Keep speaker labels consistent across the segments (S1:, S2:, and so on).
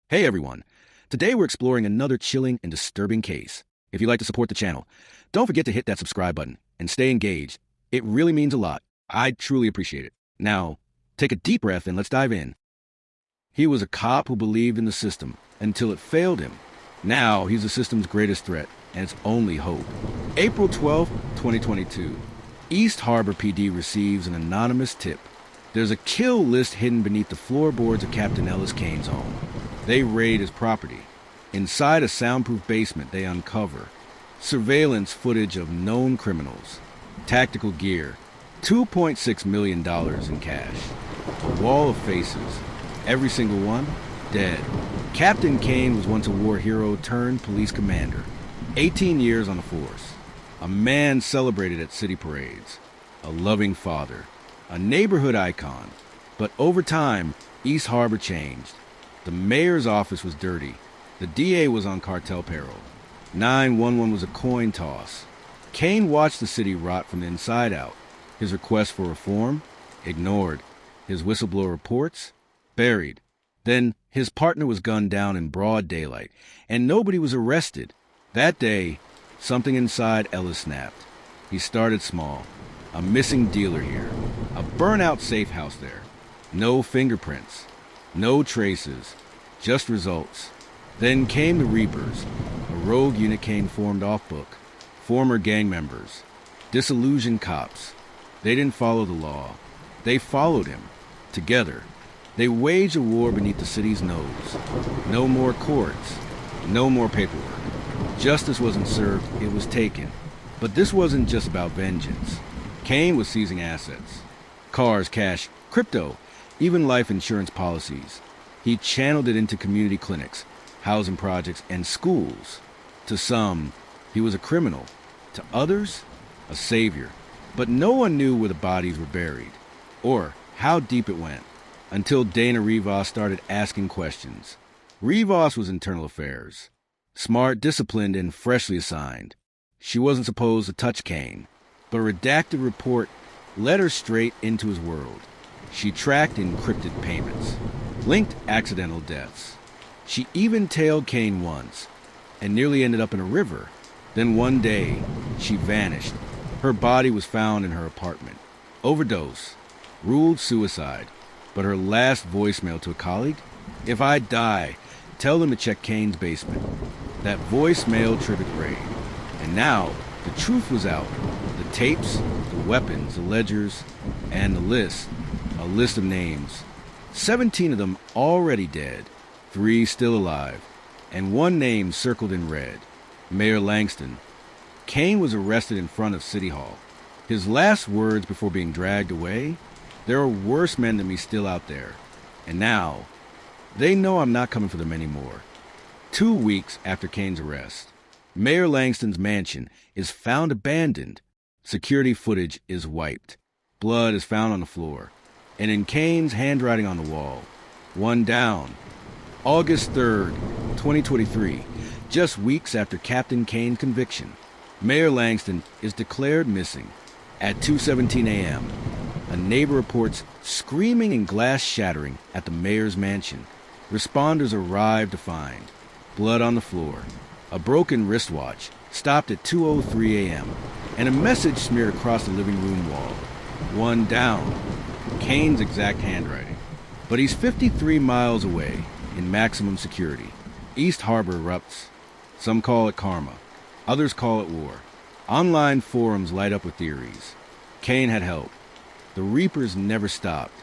S1: Hey everyone! Today we're exploring another chilling and disturbing case. If you'd like to support the channel, don't forget to hit that subscribe button and stay engaged. It really means a lot. I truly appreciate it. Now, take a deep breath and let's dive in. He was a cop who believed in the system until it failed him. Now he's the system's greatest threat and its only hope. April 12, 2022. East Harbor PD receives an anonymous tip. There's a kill list hidden beneath the floorboards of Captain Ellis Kane's home. They raid his property. Inside a soundproof basement, they uncover surveillance footage of known criminals, tactical gear, $2.6 million in cash, a wall of faces, every single one dead. Captain Kane was once a war hero turned police commander, 18 years on the force, a man celebrated at city parades, a loving father, a neighborhood icon. But over time, East Harbor changed. The mayor's office was dirty. The DA was on cartel payroll. 911 was a coin toss. Kane watched the city rot from the inside out. His request for reform? Ignored. His whistleblower reports? Buried. Then his partner was gunned down in broad daylight, and nobody was arrested. That day, something inside Ellis snapped. He started small. A missing dealer here. A burnout safe house there. No fingerprints. No traces, just results. Then came the Reapers, a rogue unit Kane formed off-book. Former gang members, disillusioned cops. They didn't follow the law. They followed him. Together, they waged a war beneath the city's nose. No more courts, no more paperwork. Justice wasn't served, it was taken. But this wasn't just about vengeance. Kane was seizing assets. Cars, cash, crypto, even life insurance policies. He channeled it into community clinics, housing projects, and schools. To some, he was a criminal. To others, a savior. But no one knew where the bodies were buried, or how deep it went, until Dana Rivas started asking questions. Rivas was internal affairs. Smart, disciplined, and freshly assigned. She wasn't supposed to touch Kane, but a redacted report led her straight into his world. She tracked encrypted payments, linked accidental deaths. She even tailed Kane once, and nearly ended up in a river. Then one day, she vanished. Her body was found in her apartment. Overdose. Ruled suicide. But her last voicemail to a colleague? "If I die, tell them to check Kane's basement." That voicemail triggered raid. And now, the truth was out. The tapes, the weapons, the ledgers, and the list. A list of names. 17 of them already dead, 3 still alive, and one name circled in red. Mayor Langston. Kane was arrested in front of City Hall. His last words before being dragged away? "There are worse men than me still out there. And now, they know I'm not coming for them anymore." 2 weeks after Kane's arrest, Mayor Langston's mansion is found abandoned. Security footage is wiped. Blood is found on the floor. And in Kane's handwriting on the wall, one down. August 3rd, 2023, just weeks after Captain Kane's conviction, Mayor Langston is declared missing. At 2:17 a.m., a neighbor reports screaming and glass shattering at the mayor's mansion. Responders arrive to find blood on the floor, a broken wristwatch stopped at 2:03 a.m., and a message smeared across the living room wall. One down. Kane's exact handwriting. But he's 53 miles away, in maximum security. East Harbor erupts. Some call it karma. Others call it war. Online forums light up with theories. Kane had help. The Reapers never stopped.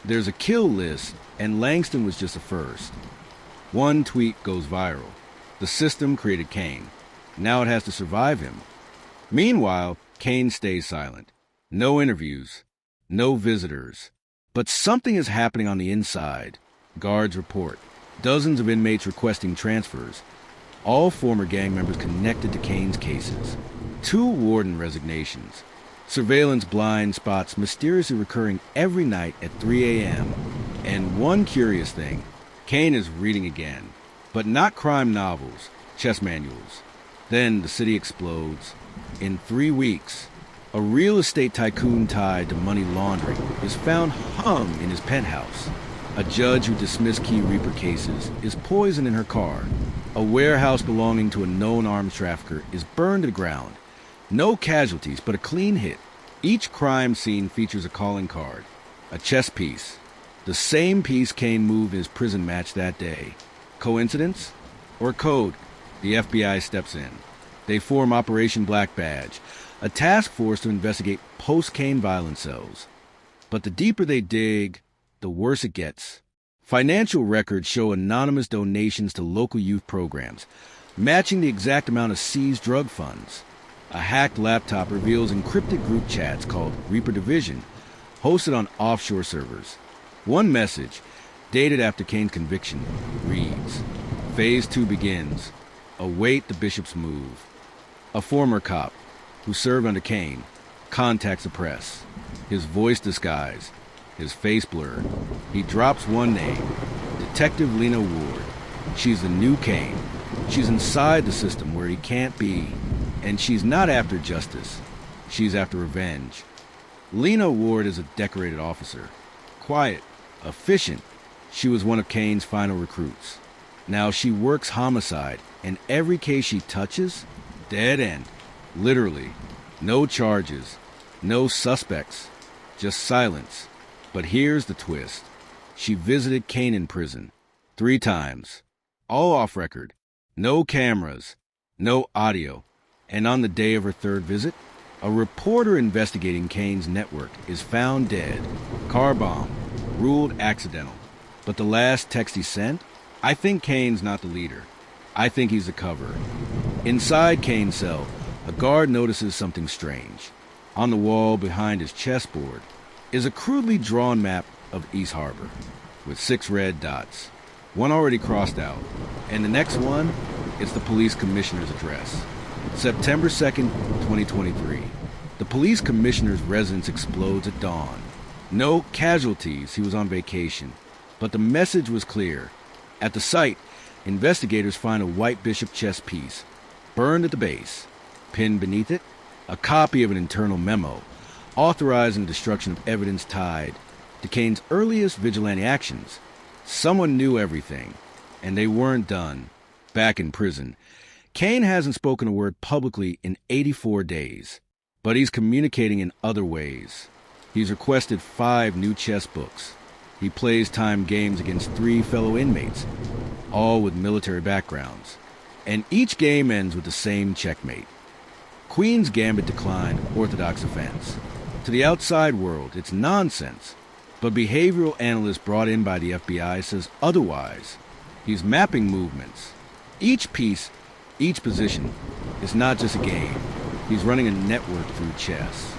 S1: There's a kill list, and Langston was just the first. One tweet goes viral. The system created Kane. Now it has to survive him. Meanwhile, Kane stays silent. No interviews. No visitors. But something is happening on the inside. Guards report. Dozens of inmates requesting transfers. All former gang members connected to Kane's cases. 2 warden resignations. Surveillance blind spots mysteriously recurring every night at 3 a.m. And one curious thing, Kane is reading again. But not crime novels, chess manuals. Then the city explodes. In 3 weeks, a real estate tycoon tied to money laundering is found hung in his penthouse. A judge who dismissed key Reaper cases is poisoned in her car. A warehouse belonging to a known arms trafficker is burned to the ground. No casualties, but a clean hit. Each crime scene features a calling card, a chess piece, the same piece Kane moved in his prison match that day. Coincidence? Or code? The FBI steps in. They form Operation Black Badge, a task force to investigate post-Kane violence cells. But the deeper they dig, the worse it gets. Financial records show anonymous donations to local youth programs, matching the exact amount of seized drug funds. A hacked laptop reveals encrypted group chats called Reaper Division, hosted on offshore servers. One message, dated after Kane's conviction, reads, Phase 2 begins. Await the bishop's move. A former cop, who served under Kane, contacts the press. His voice disguised, his face blurred. He drops one name, Detective Lena Ward. She's the new Kane. She's inside the system where he can't be. And she's not after justice. She's after revenge. Lena Ward is a decorated officer. Quiet, efficient. She was one of Kane's final recruits. Now she works homicide, and every case she touches, dead end. Literally. No charges. No suspects. Just silence. But here's the twist. She visited Kane in prison 3 times. All off record. No cameras. No audio. And on the day of her 3rd visit, a reporter investigating Kane's network is found dead. Car bomb. Ruled accidental. But the last text he sent? I think Kane's not the leader. I think he's the cover. Inside Kane's cell, a guard notices something strange. On the wall behind his chessboard is a crudely drawn map of East Harbor, with 6 red dots. One already crossed out, and the next one is the police commissioner's address. September 2nd, 2023. The police commissioner's residence explodes at dawn. No casualties, he was on vacation. But the message was clear. At the site, investigators find a white bishop chess piece, burned at the base. Pinned beneath it, a copy of an internal memo, authorizing the destruction of evidence tied to Kane's earliest vigilante actions. Someone knew everything, and they weren't done. Back in prison, Kane hasn't spoken a word publicly in 84 days, but he's communicating in other ways. He's requested 5 new chess books. He plays timed games against 3 fellow inmates, all with military backgrounds. And each game ends with the same checkmate. Queen's Gambit declined orthodox offense. To the outside world, it's nonsense. But behavioral analyst brought in by the FBI says otherwise. He's mapping movements. Each piece, each position, is not just a game. He's running a network through chess.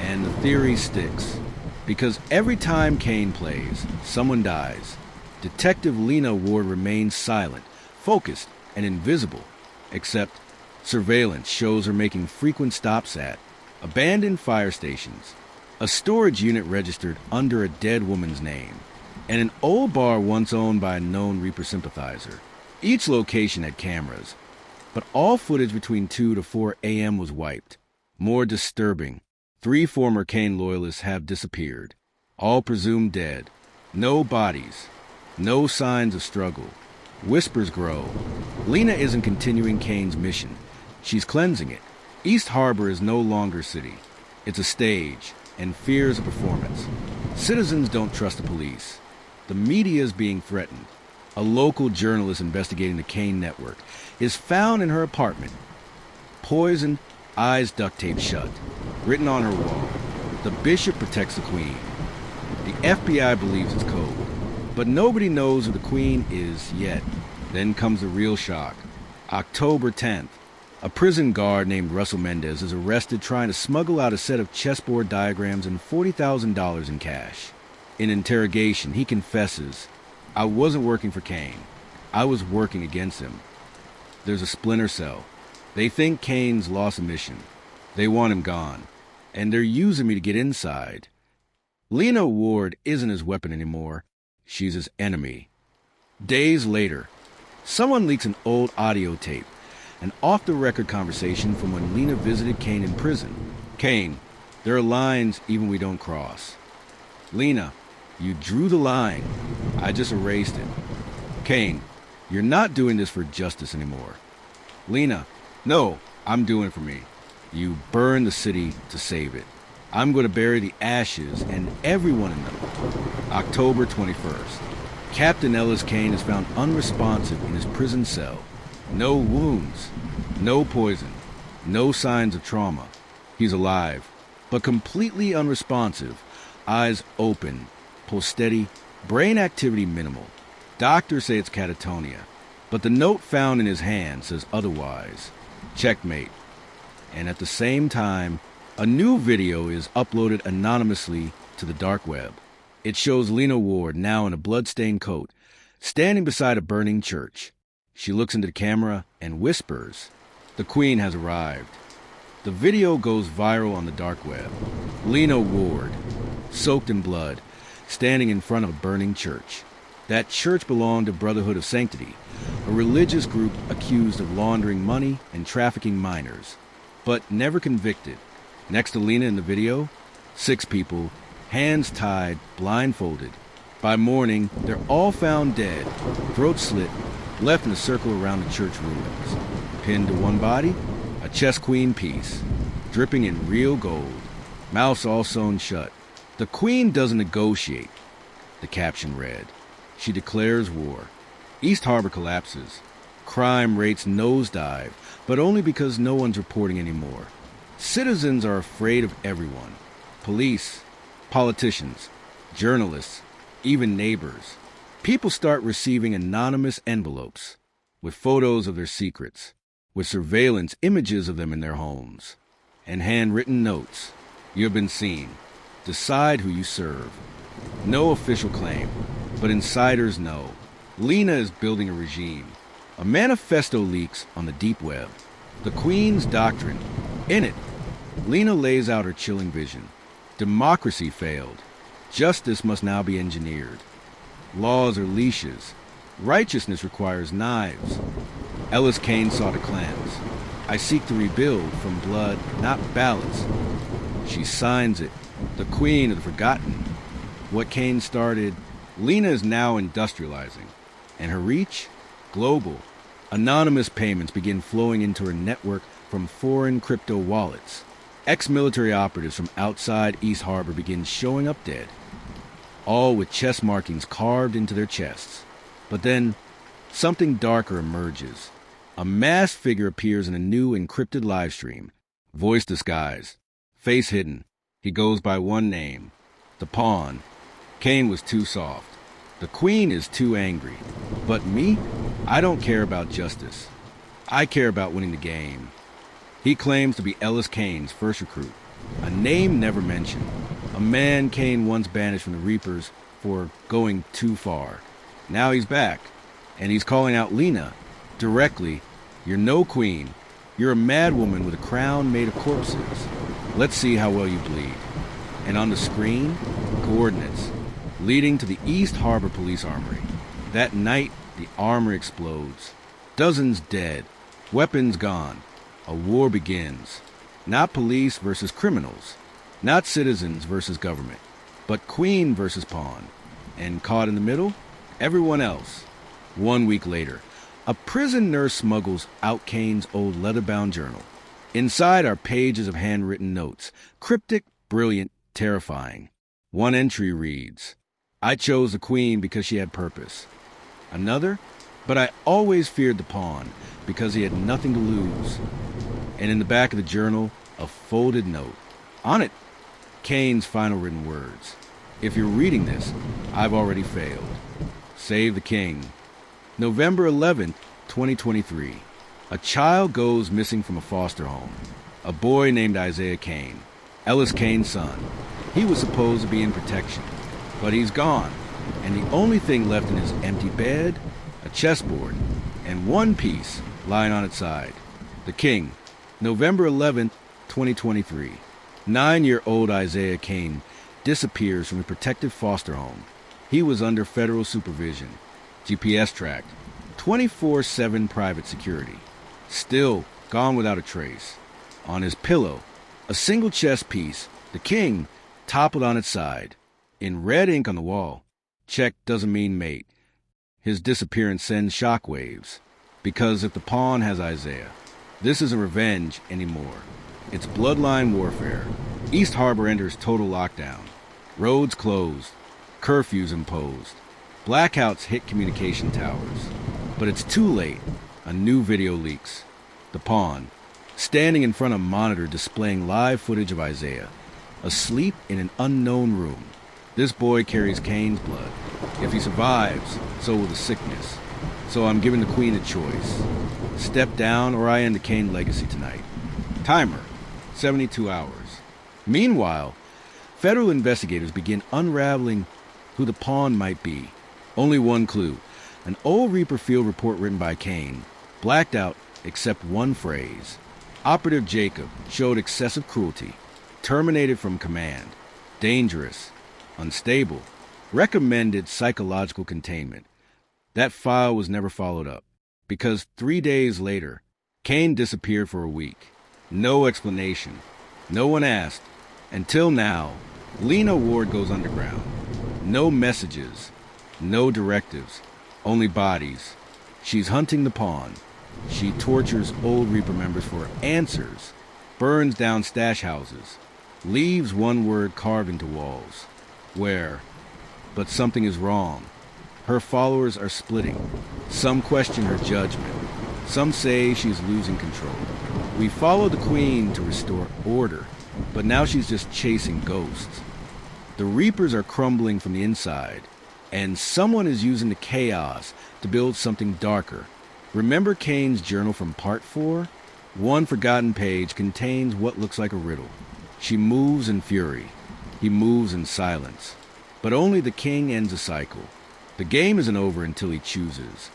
S1: And the theory sticks. Because every time Kane plays, someone dies. Detective Lena Ward remains silent, focused, and invisible. Except surveillance shows her making frequent stops at abandoned fire stations, a storage unit registered under a dead woman's name, and an old bar once owned by a known Reaper sympathizer. Each location had cameras, but all footage between 2 to 4 a.m. was wiped. More disturbing, 3 former Kane loyalists have disappeared, all presumed dead. No bodies, no signs of struggle. Whispers grow. Lena isn't continuing Kane's mission. She's cleansing it. East Harbor is no longer city. It's a stage, and fear is a performance. Citizens don't trust the police. The media is being threatened. A local journalist investigating the Kane network is found in her apartment. Poisoned, eyes duct taped shut. Written on her wall, "The bishop protects the queen." The FBI believes it's code, but nobody knows who the queen is yet. Then comes the real shock. October 10th. A prison guard named Russell Mendez is arrested trying to smuggle out a set of chessboard diagrams and $40,000 in cash. In interrogation, he confesses, "I wasn't working for Kane. I was working against him." There's a splinter cell. They think Kane's lost a mission. They want him gone, and they're using me to get inside. Lena Ward isn't his weapon anymore. She's his enemy. Days later, someone leaks an old audio tape, an off-the-record conversation from when Lena visited Kane in prison. "Kane, there are lines even we don't cross." "Lena, You drew the line. I just erased it. Kane, you're not doing this for justice anymore. Lena, no, I'm doing it for me. You burned the city to save it. I'm going to bury the ashes and everyone in them. October 21st. Captain Ellis Kane is found unresponsive in his prison cell. No wounds, no poison, no signs of trauma. He's alive, but completely unresponsive. Eyes open, pulse steady, brain activity minimal. Doctors say it's catatonia, but the note found in his hand says otherwise. Checkmate. And at the same time, a new video is uploaded anonymously to the dark web. It shows Lena Ward, now in a blood-stained coat, standing beside a burning church. She looks into the camera and whispers, "The Queen has arrived." The video goes viral on the dark web. Lena Ward, soaked in blood, standing in front of a burning church. That church belonged to Brotherhood of Sanctity, a religious group accused of laundering money and trafficking minors, but never convicted. Next to Lena in the video, 6 people, hands tied, blindfolded. By morning, they're all found dead, throats slit, left in a circle around the church ruins. Pinned to one body, a chess queen piece, dripping in real gold, mouths all sewn shut. "The Queen doesn't negotiate," the caption read. She declares war. East Harbor collapses. Crime rates nosedive, but only because no one's reporting anymore. Citizens are afraid of everyone. Police, politicians, journalists, even neighbors. People start receiving anonymous envelopes with photos of their secrets, with surveillance images of them in their homes, and handwritten notes. "You have been seen. Decide who you serve." No official claim, but insiders know. Lena is building a regime. A manifesto leaks on the deep web. The Queen's Doctrine. In it, Lena lays out her chilling vision. Democracy failed. Justice must now be engineered. Laws are leashes. Righteousness requires knives. Ellis Kane sought a cleanse. "I seek to rebuild from blood, not ballots." She signs it. The Queen of the Forgotten. What Kane started, Lena is now industrializing. And her reach? Global. Anonymous payments begin flowing into her network from foreign crypto wallets. Ex-military operatives from outside East Harbor begin showing up dead, all with chest markings carved into their chests. But then, something darker emerges. A masked figure appears in a new encrypted livestream. Voice disguised, face hidden. He goes by one name, the Pawn. Kane was too soft. The Queen is too angry. But me? I don't care about justice. I care about winning the game. He claims to be Ellis Kane's first recruit, a name never mentioned. A man Kane once banished from the Reapers for going too far. Now he's back, and he's calling out Lena directly. "You're no queen. You're a madwoman with a crown made of corpses. Let's see how well you bleed." And on the screen, coordinates leading to the East Harbor Police Armory. That night, the armory explodes. Dozens dead, weapons gone. A war begins. Not police versus criminals, not citizens versus government, but Queen versus Pawn. And caught in the middle, everyone else. 1 week later, a prison nurse smuggles out Kane's old leather-bound journal. Inside are pages of handwritten notes, cryptic, brilliant, terrifying. One entry reads, "I chose the Queen because she had purpose." Another, "But I always feared the Pawn because he had nothing to lose." And in the back of the journal, a folded note. On it, Kane's final written words. "If you're reading this, I've already failed. Save the King." November 11th, 2023. A child goes missing from a foster home. A boy named Isaiah Kane, Ellis Kane's son. He was supposed to be in protection, but he's gone, and the only thing left in his empty bed, a chessboard, and one piece lying on its side. The King. November 11th, 2023. 9-year-old Isaiah Kane disappears from a protected foster home. He was under federal supervision, GPS tracked, 24/7 private security. Still gone without a trace. On his pillow, a single chess piece, the King, toppled on its side. In red ink on the wall, check doesn't mean mate. His disappearance sends shockwaves. Because if the pawn has Isaiah, this isn't revenge anymore. It's bloodline warfare. East Harbor enters total lockdown. Roads closed. Curfews imposed. Blackouts hit communication towers. But it's too late. A new video leaks. The pawn, standing in front of a monitor displaying live footage of Isaiah, asleep in an unknown room. This boy carries Kane's blood. If he survives, so will the sickness. So I'm giving the queen a choice. Step down or I end the Kane legacy tonight. Timer, 72 hours. Meanwhile, federal investigators begin unraveling who the pawn might be. Only one clue. An old Reaper field report written by Kane, blacked out except one phrase. Operative Jacob showed excessive cruelty, terminated from command, dangerous, unstable, recommended psychological containment. That file was never followed up, because 3 days later, Kane disappeared for a week. No explanation. No one asked. Until now, Lena Ward goes underground. No messages, no directives, only bodies. She's hunting the pawn. She tortures old Reaper members for answers, burns down stash houses, leaves one word carved into walls. Where? But something is wrong. Her followers are splitting. Some question her judgment. Some say she's losing control. We follow the queen to restore order, but now she's just chasing ghosts. The Reapers are crumbling from the inside, and someone is using the chaos to build something darker. Remember Kane's journal from Part 4? One forgotten page contains what looks like a riddle. She moves in fury. He moves in silence. But only the king ends a cycle. The game isn't over until he chooses.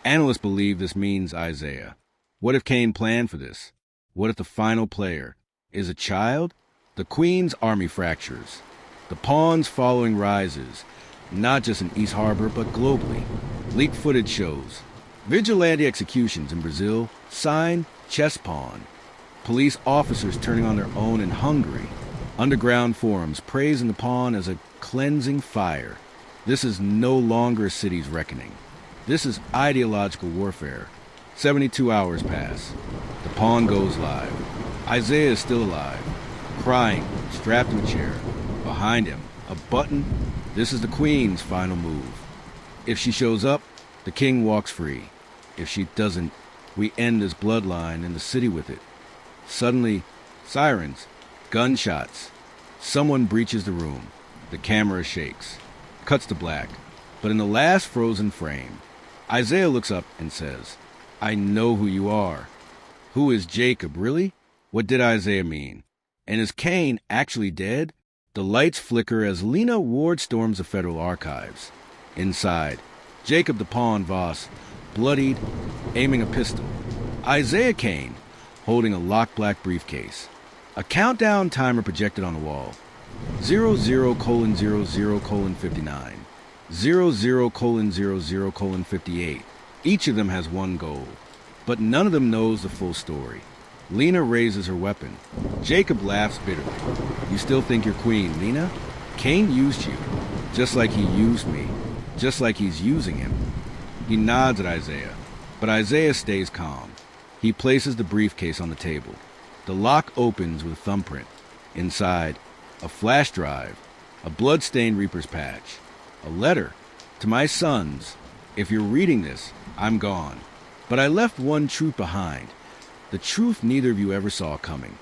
S1: Analysts believe this means Isaiah. What if Kane planned for this? What if the final player is a child? The queen's army fractures. The pawn's following rises, not just in East Harbor, but globally. Leaked footage shows vigilante executions in Brazil, sign chess pawn. Police officers turning on their own in Hungary. Underground forums praising the pawn as a cleansing fire. This is no longer a city's reckoning. This is ideological warfare. 72 hours pass. The pawn goes live. Isaiah is still alive, crying, strapped in a chair. Behind him, a button. This is the queen's final move. If she shows up, the king walks free. If she doesn't, we end this bloodline and the city with it. Suddenly, sirens, gunshots. Someone breaches the room. The camera shakes. Cuts to black. But in the last frozen frame, Isaiah looks up and says, "I know who you are." Who is Jacob, really? What did Isaiah mean? And is Kane actually dead? The lights flicker as Lena Ward storms the federal archives. Inside, Jacob the Pawn Voss, bloodied, aiming a pistol. Isaiah Kane, holding a locked black briefcase. A countdown timer projected on the wall. 00:00:59. 00:00:58. Each of them has one goal, but none of them knows the full story. Lena raises her weapon. Jacob laughs bitterly. "You still think you're queen, Lena? Kane used you, just like he used me, just like he's using him." He nods at Isaiah, but Isaiah stays calm. He places the briefcase on the table. The lock opens with a thumbprint. Inside, a flash drive, a blood-stained Reaper's patch, a letter to my sons. "If you're reading this, I'm gone. But I left one truth behind, the truth neither of you ever saw coming."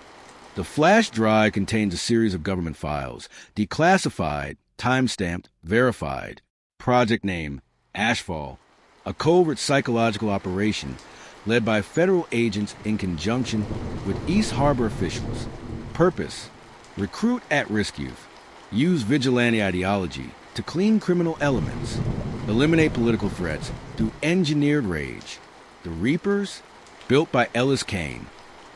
S1: The flash drive contains a series of government files, declassified, time-stamped, verified. Project name, Ashfall, a covert psychological operation led by federal agents in conjunction with East Harbor officials. Purpose, recruit at-risk youth, use vigilante ideology to clean criminal elements, eliminate political threats through engineered rage. The Reapers, built by Ellis Kane,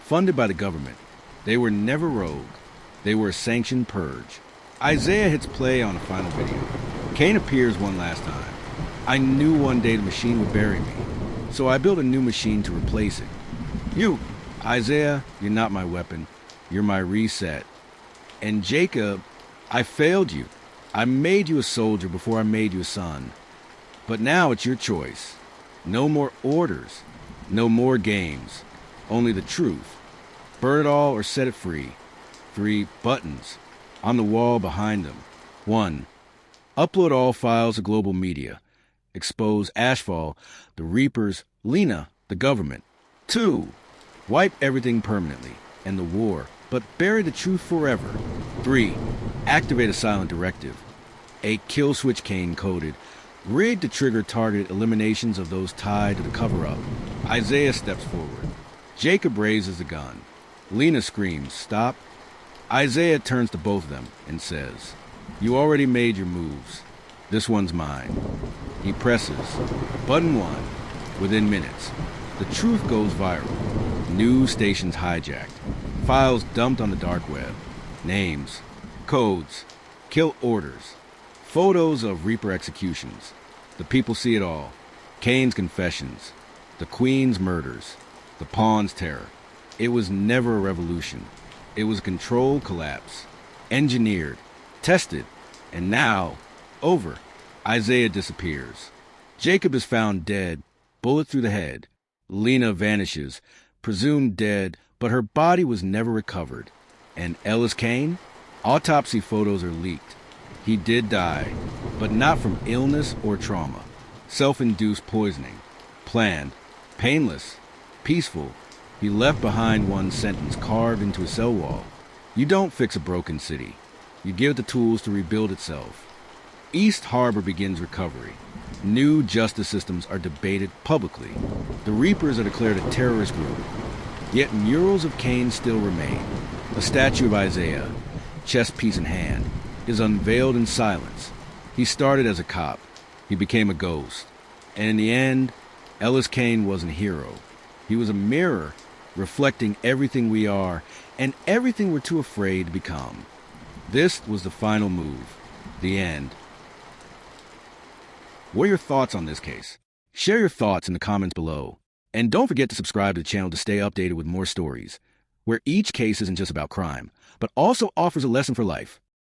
S1: funded by the government. They were never rogue. They were a sanctioned purge. Isaiah hits play on a final video. Kane appears one last time. "I knew one day the machine would bury me, so I built a new machine to replace it. You, Isaiah, you're not my weapon. You're my reset. And Jacob, I failed you. I made you a soldier before I made you a son. But now it's your choice. No more orders. No more games. Only the truth. Burn it all or set it free. 3 buttons. On the wall behind them. 1. Upload all files to global media. Expose Ashfall, the Reapers, Lena, the government. 2. Wipe everything permanently. End the war. But bury the truth forever. 3. Activate a silent directive. A kill switch Kane coded. Rig to trigger targeted eliminations of those tied to the cover-up. Isaiah steps forward. Jacob raises the gun. Lena screams, "Stop." Isaiah turns to both of them and says, "You already made your moves. This one's mine." He presses. Button 1. Within minutes, the truth goes viral. News stations hijacked. Files dumped on the dark web. Names. Codes. Kill orders. Photos of Reaper executions. The people see it all. Kane's confessions. The Queen's murders. The Pawn's terror. It was never a revolution. It was a controlled collapse. Engineered. Tested. And now, over. Isaiah disappears. Jacob is found dead, bullet through the head. Lena vanishes, presumed dead, but her body was never recovered. And Ellis Kane? Autopsy photos are leaked. He did die, but not from illness or trauma. Self-induced poisoning. Planned. Painless. Peaceful. He left behind one sentence carved into a cell wall. You don't fix a broken city. You give it the tools to rebuild itself. East Harbor begins recovery. New justice systems are debated publicly. The Reapers are declared a terrorist group. Yet murals of Kane still remain. A statue of Isaiah, chess piece in hand, is unveiled in silence. He started as a cop. He became a ghost. And in the end, Ellis Kane wasn't a hero. He was a mirror reflecting everything we are and everything we're too afraid to become. This was the final move. The end. What are your thoughts on this case? Share your thoughts in the comments below. And don't forget to subscribe to the channel to stay updated with more stories, where each case isn't just about crime, but also offers a lesson for life.